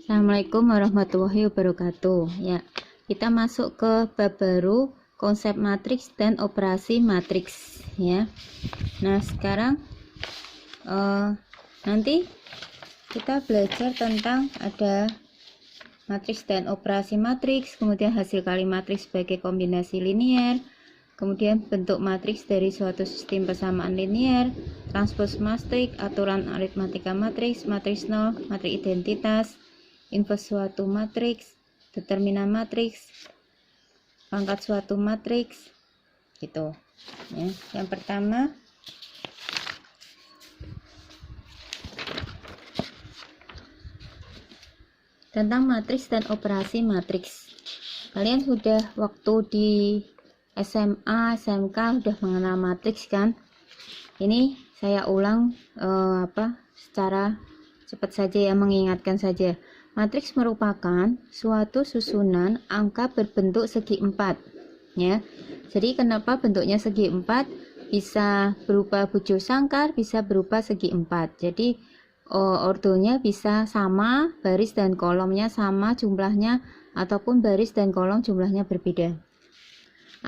Assalamualaikum warahmatullahi wabarakatuh. Ya, kita masuk ke bab baru, konsep matriks dan operasi matriks. Ya, nah sekarang nanti kita belajar tentang ada matriks dan operasi matriks, kemudian hasil kali matriks sebagai kombinasi linear, kemudian bentuk matriks dari suatu sistem persamaan linear, transpose matriks, aturan aritmatika matriks, matriks nol, matriks identitas, inverse suatu matriks, determinan matriks, pangkat suatu matriks, gitu. Ya, yang pertama tentang matriks dan operasi matriks. Kalian sudah waktu di SMA, SMK sudah mengenal matriks kan? Ini saya ulang secara cepat saja ya, mengingatkan saja. Matriks merupakan suatu susunan angka berbentuk segi empat, ya. Jadi kenapa bentuknya segi empat? Bisa berupa bujur sangkar, bisa berupa segi empat. Jadi ordonya bisa sama, baris dan kolomnya sama jumlahnya, ataupun baris dan kolom jumlahnya berbeda.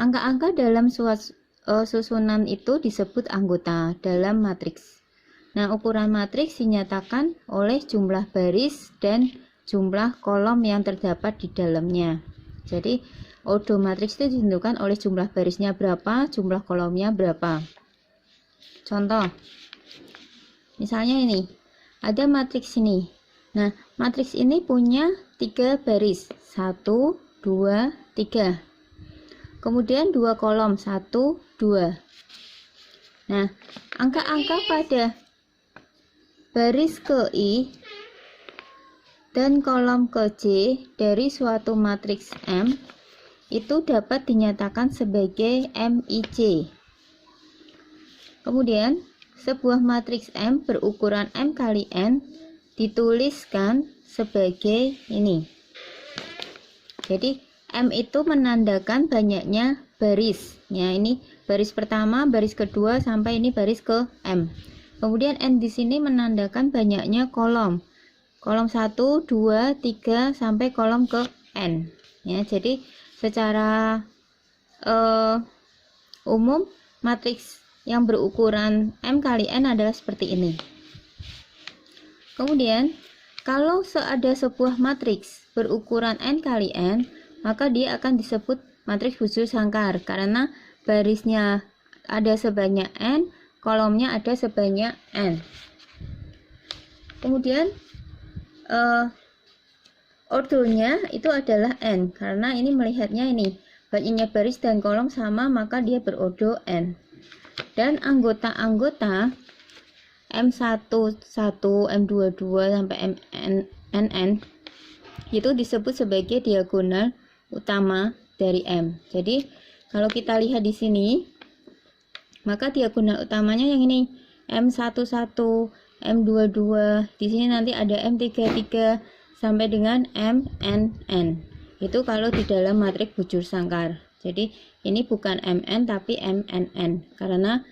Angka-angka dalam susunan itu disebut anggota dalam matriks. Nah, ukuran matriks dinyatakan oleh jumlah baris dan jumlah kolom yang terdapat di dalamnya. Jadi, ordo matriks itu ditentukan oleh jumlah barisnya berapa, jumlah kolomnya berapa. Contoh, misalnya ini, ada matriks ini. Nah, matriks ini punya 3 baris, 1, 2, 3. Kemudian 2 kolom, 1, 2. Nah, angka-angka pada baris ke I dan kolom ke J dari suatu matriks M itu dapat dinyatakan sebagai MIJ. Kemudian, sebuah matriks M berukuran M kali N dituliskan sebagai ini. Jadi, M itu menandakan banyaknya baris. Ya, ini baris pertama, baris kedua, sampai ini baris ke M. Kemudian N di sini menandakan banyaknya kolom. Kolom 1, 2, 3 sampai kolom ke N. Ya, jadi secara umum matriks yang berukuran M kali N adalah seperti ini. Kemudian kalau ada sebuah matriks berukuran N kali N, maka dia akan disebut matriks bujur sangkar karena barisnya ada sebanyak N, kolomnya ada sebanyak N. Kemudian ordonya itu adalah N karena ini melihatnya ini banyaknya baris dan kolom sama, maka dia berordo N. Dan anggota-anggota M11, M22 sampai MNN itu disebut sebagai diagonal utama dari M. Jadi kalau kita lihat di sini, maka diagonal utamanya yang ini M11, M22, di sini nanti ada M33 sampai dengan MNN. Itu kalau di dalam matriks bujur sangkar. Jadi ini bukan MN tapi MNN karena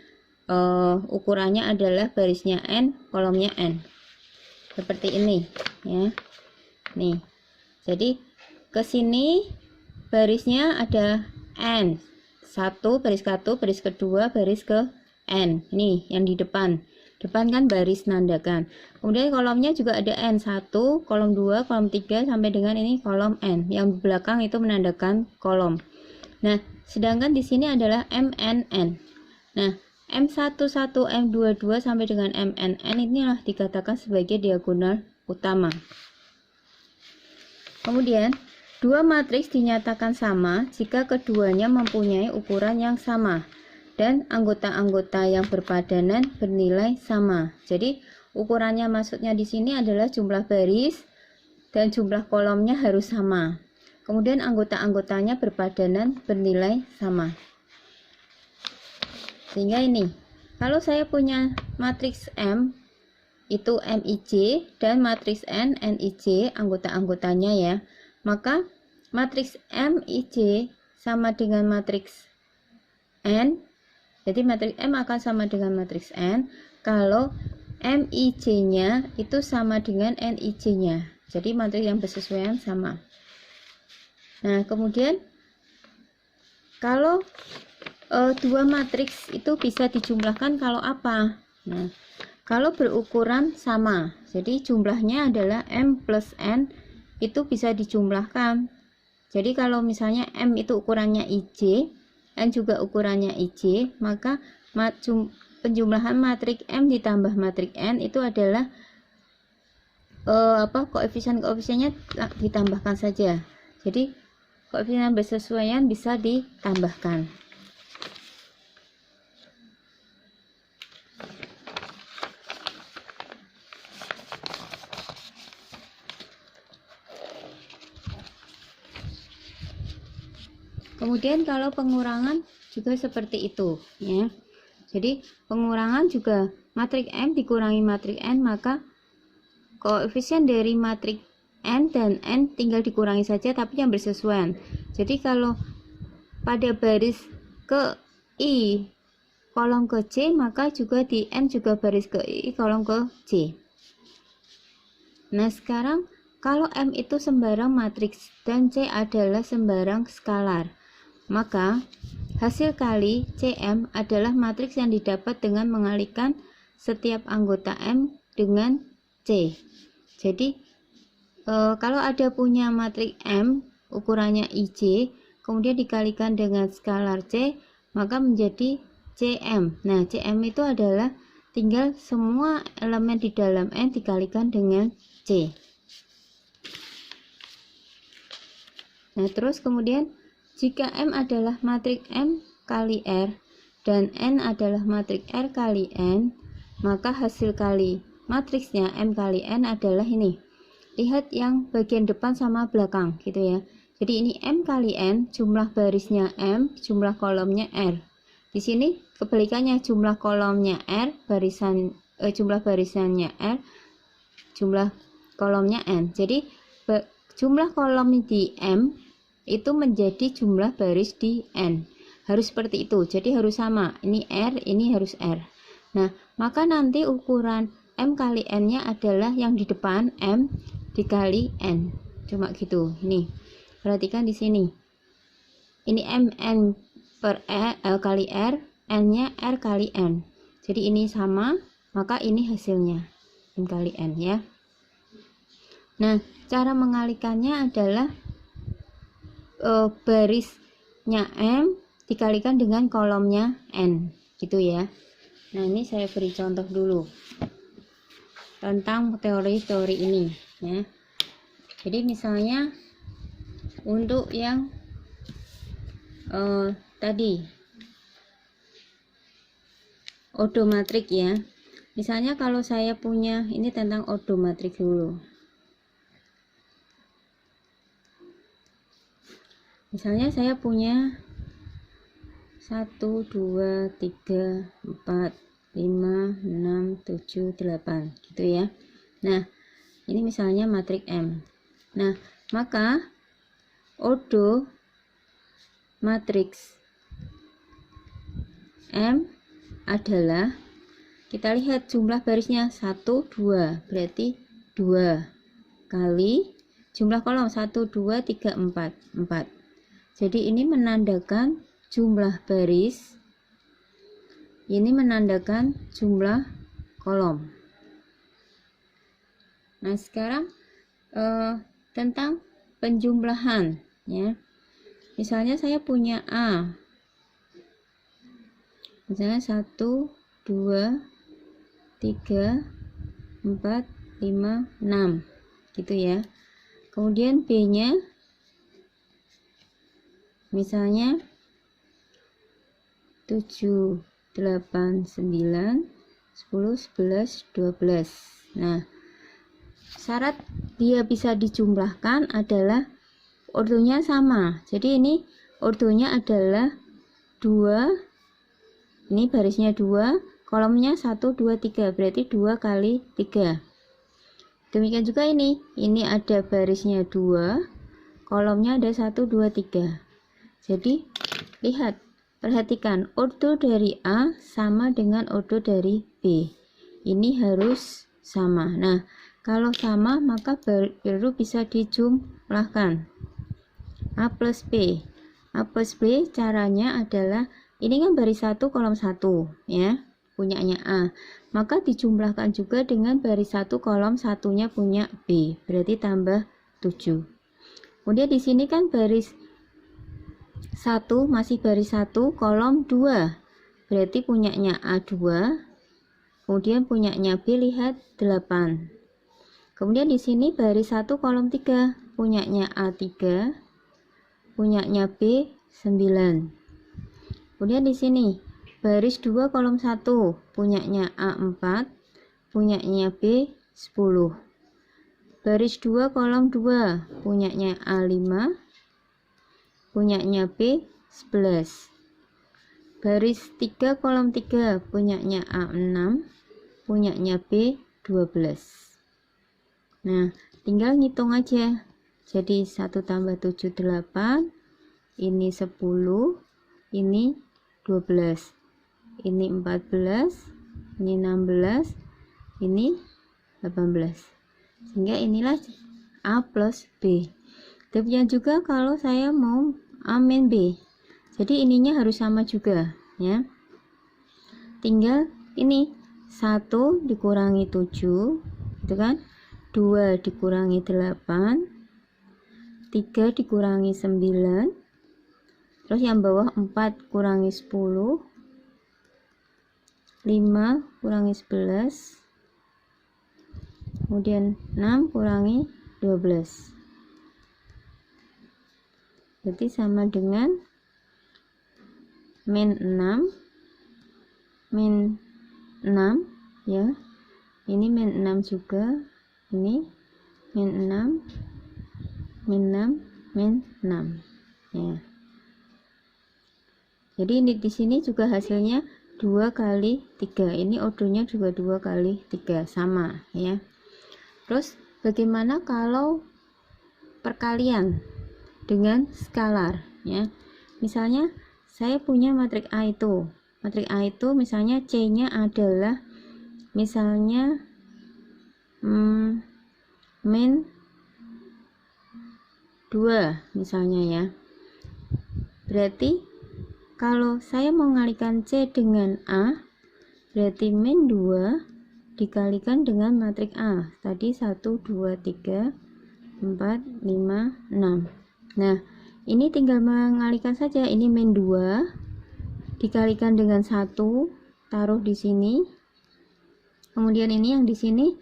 ukurannya adalah barisnya N, kolomnya N. Seperti ini, ya. Nih. Jadi ke sini barisnya ada N. Satu baris kedua, baris ke N. Ini yang di depan. Depan kan baris nandakan. Kemudian kolomnya juga ada N1, kolom 2, kolom 3 sampai dengan ini kolom N. Yang belakang itu menandakan kolom. Nah, sedangkan di sini adalah MNN. Nah, M11, M22 sampai dengan MNN inilah dikatakan sebagai diagonal utama. Kemudian, dua matriks dinyatakan sama jika keduanya mempunyai ukuran yang sama dan anggota-anggota yang berpadanan bernilai sama. Jadi ukurannya maksudnya di sini adalah jumlah baris dan jumlah kolomnya harus sama. Kemudian anggota-anggotanya berpadanan bernilai sama. Sehingga ini, kalau saya punya matriks M itu MIJ dan matriks N NIJ anggota-anggotanya ya, maka matriks MIJ sama dengan matriks N. Jadi matriks M akan sama dengan matriks N kalau MIJ-nya itu sama dengan NIJ-nya. Jadi matriks yang bersesuaian sama. Nah, kemudian kalau dua matriks itu bisa dijumlahkan kalau apa? Nah, kalau berukuran sama. Jadi jumlahnya adalah M plus N, itu bisa dijumlahkan. Jadi kalau misalnya M itu ukurannya IJ, N juga ukurannya IJ, maka penjumlahan matriks M ditambah matriks N itu adalah koefisien-koefisiennya ditambahkan saja. Jadi koefisien bersesuaian bisa ditambahkan. Kemudian kalau pengurangan juga seperti itu, ya. Jadi pengurangan juga matriks M dikurangi matriks N, maka koefisien dari matriks N dan N tinggal dikurangi saja, tapi yang bersesuaian. Jadi kalau pada baris ke I kolom ke C, maka juga di N juga baris ke I kolom ke C. Nah, sekarang kalau M itu sembarang matriks dan C adalah sembarang skalar, maka hasil kali CM adalah matriks yang didapat dengan mengalikan setiap anggota M dengan C. Jadi kalau ada punya matriks M ukurannya IJ, kemudian dikalikan dengan skalar C, maka menjadi CM. Nah, CM itu adalah tinggal semua elemen di dalam N dikalikan dengan C. Nah, terus kemudian jika M adalah matriks M kali R dan N adalah matriks R kali N, maka hasil kali matriksnya M kali N adalah ini. Lihat yang bagian depan sama belakang gitu ya. Jadi ini M kali N, jumlah barisnya M, jumlah kolomnya R. Di sini kebalikannya, jumlah kolomnya R, jumlah barisannya R, jumlah kolomnya N. Jadi jumlah kolom di M itu menjadi jumlah baris di N. Harus seperti itu. Jadi harus sama. Ini R, ini harus R. Nah, maka nanti ukuran M kali N-nya adalah yang di depan M dikali N. Cuma gitu. Ini. Perhatikan di sini. Ini MN per L kali R, N-nya R kali N. Jadi ini sama, maka ini hasilnya M kali N ya. Nah, cara mengalikannya adalah barisnya M dikalikan dengan kolomnya N, gitu ya. Nah, ini saya beri contoh dulu tentang teori-teori ini ya. Jadi misalnya untuk yang tadi odomatrik ya. Misalnya kalau saya punya ini tentang odomatrik dulu. Misalnya saya punya 1, 2, 3, 4, 5, 6, 7, 8 gitu ya. Nah, ini misalnya matriks M. Nah, maka odo matriks M adalah, kita lihat jumlah barisnya 1, 2, berarti 2 kali jumlah kolom 1, 2, 3, 4, 4. Jadi ini menandakan jumlah baris, ini menandakan jumlah kolom. Nah, sekarang tentang penjumlahan ya. Misalnya saya punya A. Misalnya 1, 2, 3, 4, 5, 6 gitu ya. Kemudian B-nya misalnya 7, 8, 9, 10, 11, 12. Nah, syarat dia bisa dijumlahkan adalah ordonya sama. Jadi ini ordonya adalah 2, ini barisnya 2, kolomnya 1, 2, 3, berarti 2 kali 3. Demikian juga ini ada barisnya 2, kolomnya ada 1, 2, 3. Jadi lihat, perhatikan ordo dari A sama dengan ordo dari B. Ini harus sama. Nah, Kalau sama maka baru bisa dijumlahkan. A plus B. A plus B caranya adalah, ini kan baris 1 kolom 1 ya, punyanya A. Maka dijumlahkan juga dengan baris 1 kolom 1-nya punya B. Berarti tambah 7. Kemudian di sini kan baris 1 masih baris 1 kolom 2. Berarti punyanya A 2. Kemudian punyanya B lihat 8. Kemudian di sini baris 1 kolom 3, punyanya A 3, punyanya B 9. Kemudian di sini baris 2 kolom 1, punyanya A 4, punyanya B 10. Baris 2 kolom 2, punyanya A 5, punyanya B 11. Baris 3 kolom 3, punyanya A 6, punyanya B 12. Nah, tinggal ngitung aja. Jadi 1 tambah 7 8, ini 10, ini 12, ini 14, ini 16, ini 18. Sehingga inilah A plus B. Demikian juga kalau saya mau A min B. Jadi ininya harus sama juga ya. Tinggal ini 1 dikurangi 7, gitu kan? 2 dikurangi 8, 3 dikurangi 9, terus yang bawah 4 kurangi 10, 5 kurangi 11, kemudian 6 kurangi 12. Berarti sama dengan min 6, min 6 ya. Ini min 6 juga. Ini min 6, min 6, min 6 ya. Jadi ini di sini juga hasilnya 2 kali 3. Ini ordonya juga 2 kali 3 sama ya. Terus bagaimana kalau perkalian dengan skalar ya. Misalnya saya punya matriks A itu. Matriks A itu misalnya C-nya adalah misalnya min 2 misalnya ya. Berarti kalau saya mau mengalihkan C dengan A, berarti min 2 dikalikan dengan matriks A. Tadi 1, 2, 3, 4, 5, 6. Nah, ini tinggal mengalihkan saja. Ini min 2 dikalikan dengan 1, taruh di sini. Kemudian ini yang di sini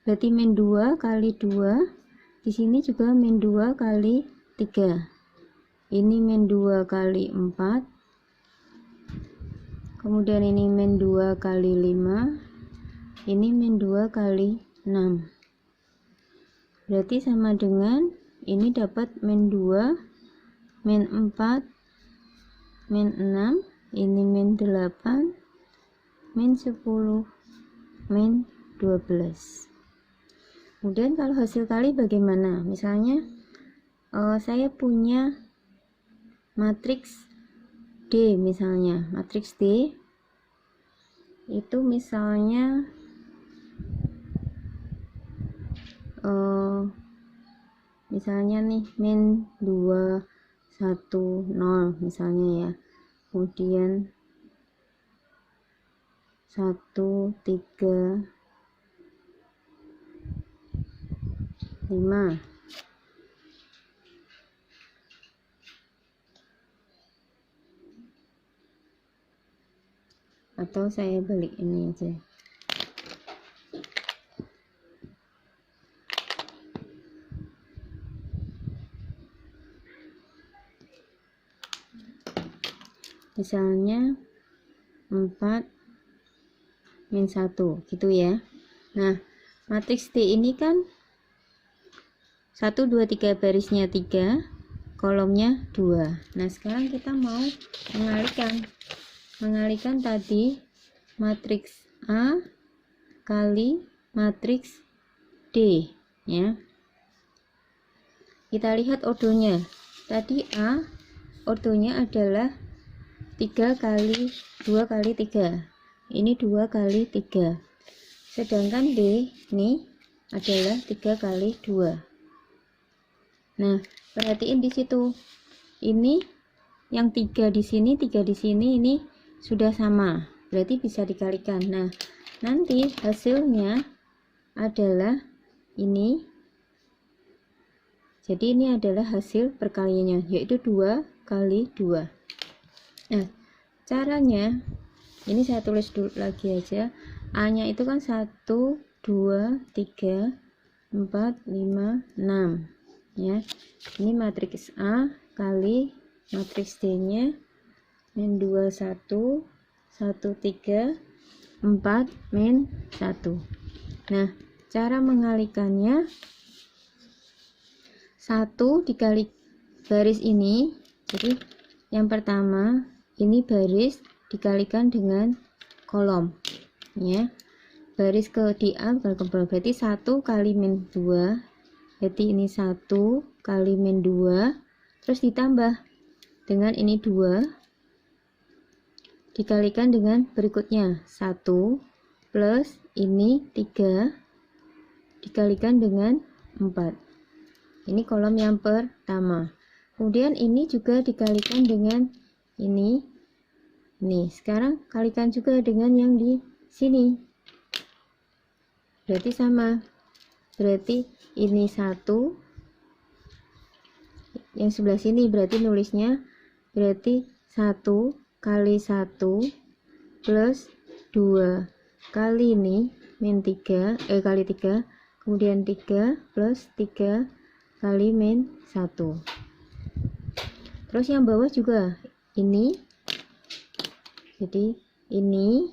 berarti min 2 kali 2, di sini juga min 2 kali 3. Ini min 2 kali 4. Kemudian ini min 2 kali 5. Ini min 2 kali 6. Berarti sama dengan ini dapat min 2, min 4, min 6, ini min 8, min 10, min 12. Kemudian kalau hasil kali bagaimana? Misalnya saya punya matriks D misalnya. Matriks D itu misalnya misalnya nih min 2, 1, 0 misalnya ya. Kemudian 1, 3, 5. Atau saya balik ini aja. Misalnya 4 min 1 gitu ya. Nah, matriks D ini kan 1, 2, 3 barisnya 3, kolomnya 2. Nah, sekarang kita mau mengalihkan tadi matriks A kali matriks D ya. Kita lihat ordonya. Tadi A ordonya adalah 3 kali 2 kali 3. Ini 2 kali 3. Sedangkan D nih adalah 3 kali 2. Nah, perhatiin di situ. Ini yang 3 di sini, 3 di sini, ini sudah sama. Berarti bisa dikalikan. Nah, nanti hasilnya adalah ini. Jadi ini adalah hasil perkaliannya, yaitu 2 kali 2. Nah, caranya ini saya tulis dulu lagi aja. A nya itu kan 1, 2, 3, 4, 5, 6 ya. Ini matriks A kali matriks D nya min 2, 1, 1, 3, 4, min 1. Nah, cara mengalikannya 1 dikali baris ini. Jadi yang pertama ini baris dikalikan dengan kolom ya. Baris ke di A berarti 1 kali min 2, berarti ini 1 kali min 2, terus ditambah dengan ini 2 dikalikan dengan berikutnya 1 plus ini 3 dikalikan dengan 4. Ini kolom yang pertama. Kemudian ini juga dikalikan dengan ini. Nih, sekarang kalikan juga dengan yang di sini. Berarti sama. Berarti ini 1. Yang sebelah sini berarti nulisnya berarti 1 kali 1 plus 2 kali ini min 3 kali 3, kemudian 3 plus 3 kali min 1. Terus yang bawah juga ini. Jadi ini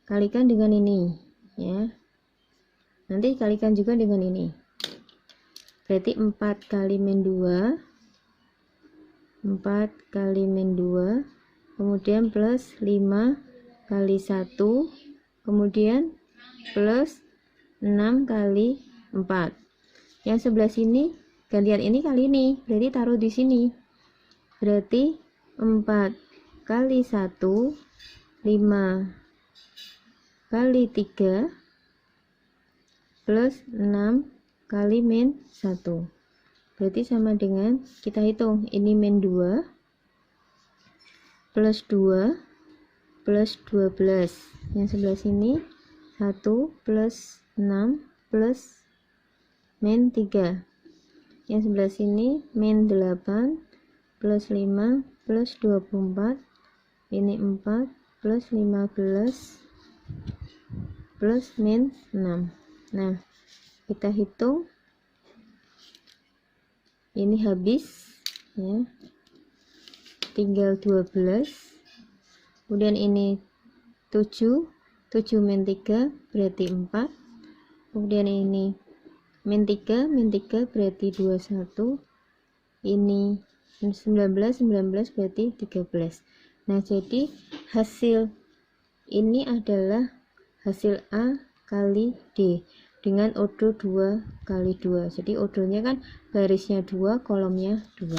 kalikan dengan ini ya. Nanti kalikan juga dengan ini. Berarti 4 kali min 2, 4 kali min 2, kemudian plus 5 kali 1, kemudian plus 6 kali 4. Yang sebelah sini gantian ini kali ini, berarti taruh di sini. Berarti 4 kali 1, 5 kali 3 plus 6 kali min 1. Berarti sama dengan, kita hitung, ini min 2 plus 2 plus 12. Yang sebelah sini 1 plus 6 plus min 3. Yang sebelah sini min 8 plus 5 plus 24. Ini 4 plus 15 plus min 6. Nah, kita hitung ini habis ya, tinggal 12. Kemudian ini 7 min 3 berarti 4. Kemudian ini min 3 berarti 21. Ini 19 berarti 13. Nah, jadi hasil ini adalah hasil A kali D dengan odo 2 kali 2. Jadi odonya kan barisnya 2, kolomnya 2.